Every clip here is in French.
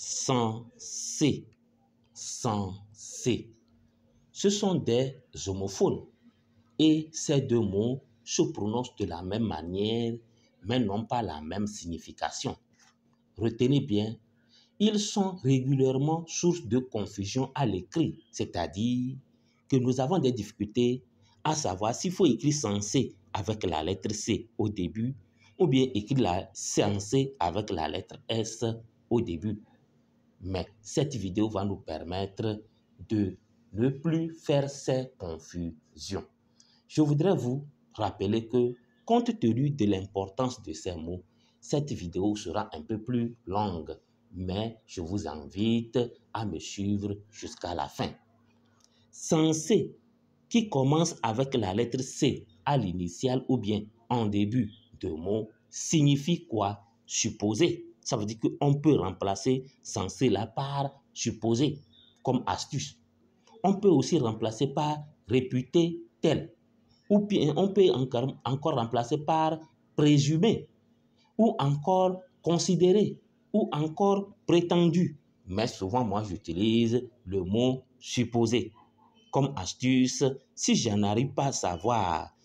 censé, censé. Ce sont des homophones et ces deux mots se prononcent de la même manière, mais n'ont pas la même signification. Retenez bien, ils sont régulièrement source de confusion à l'écrit, c'est-à-dire que nous avons des difficultés à savoir s'il faut écrire censé avec la lettre C au début ou bien écrire la censé avec la lettre S au début. Mais cette vidéo va nous permettre de ne plus faire ces confusions. Je voudrais vous rappeler que, compte tenu de l'importance de ces mots, cette vidéo sera un peu plus longue, mais je vous invite à me suivre jusqu'à la fin. Censé, qui commence avec la lettre C à l'initiale ou bien en début de mot, signifie quoi? Supposé. Ça veut dire qu'on peut remplacer censé là par supposé, comme astuce. On peut aussi remplacer par réputé tel. Ou bien on peut encore remplacer par présumé, ou encore considéré, ou encore prétendu. Mais souvent, moi, j'utilise le mot supposé. Comme astuce, si je n'arrive pas à savoir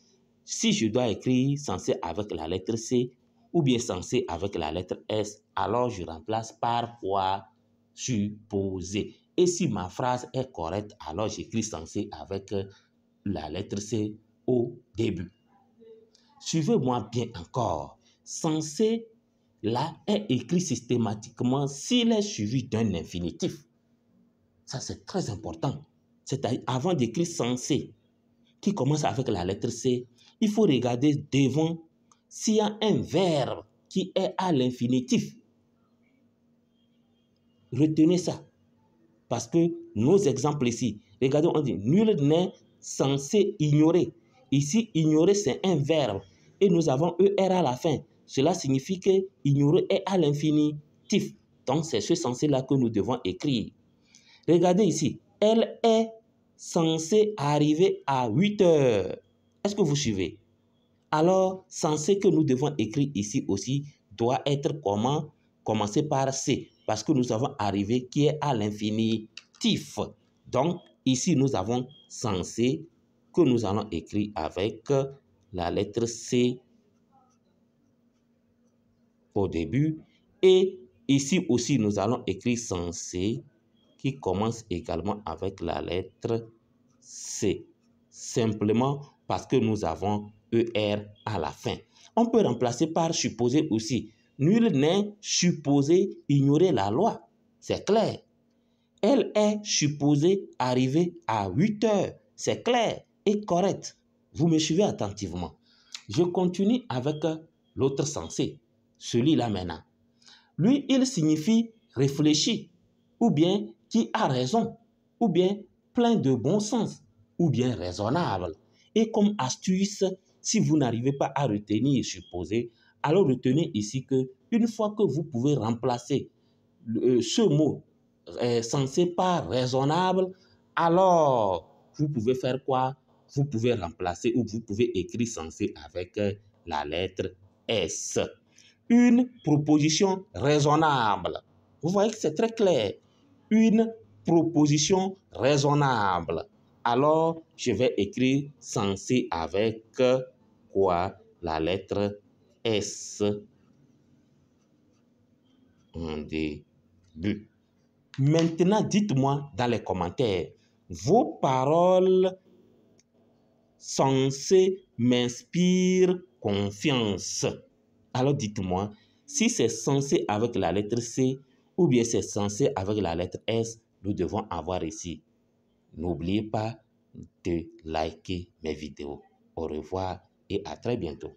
si je dois écrire censé avec la lettre C ou bien censé avec la lettre S, alors je remplace par quoi? Supposé. Et si ma phrase est correcte, alors j'écris censé avec la lettre C au début. Suivez-moi bien encore. Censé, là, est écrit systématiquement s'il est suivi d'un infinitif. Ça, c'est très important. C'est-à-dire, avant d'écrire censé, qui commence avec la lettre C, il faut regarder devant s'il y a un verbe qui est à l'infinitif. Retenez ça. Parce que nos exemples ici, regardez, on dit nul n'est censé ignorer. Ici, ignorer, c'est un verbe. Et nous avons ER à la fin. Cela signifie que ignorer est à l'infinitif. Donc, c'est ce censé-là que nous devons écrire. Regardez ici. Elle est censée arriver à 8 heures. Est-ce que vous suivez? Alors, censé que nous devons écrire ici aussi doit être comment? Commencer par C. Parce que nous avons arrivé qui est à l'infinitif. Donc, ici, nous avons censé que nous allons écrire avec la lettre C au début. Et ici aussi, nous allons écrire censé qui commence également avec la lettre C. Simplement parce que nous avons ER à la fin. On peut remplacer par supposé aussi. Nul n'est supposé ignorer la loi. C'est clair. Elle est supposée arriver à 8 heures. C'est clair et correct. Vous me suivez attentivement. Je continue avec l'autre censé. Celui-là maintenant. Lui, il signifie réfléchi, ou bien qui a raison, ou bien plein de bon sens, ou bien raisonnable. Et comme astuce, si vous n'arrivez pas à retenir supposé, alors retenez ici que une fois que vous pouvez remplacer ce mot censé par raisonnable, alors vous pouvez faire quoi? Vous pouvez remplacer ou vous pouvez écrire censé avec la lettre S. Une proposition raisonnable. Vous voyez que c'est très clair. Une proposition raisonnable. Alors, je vais écrire censé avec quoi? La lettre S en début. Maintenant, dites-moi dans les commentaires, vos paroles censées m'inspirent confiance. Alors dites-moi si c'est censé avec la lettre C ou bien c'est censé avec la lettre S, nous devons avoir ici. N'oubliez pas de liker mes vidéos. Au revoir et à très bientôt.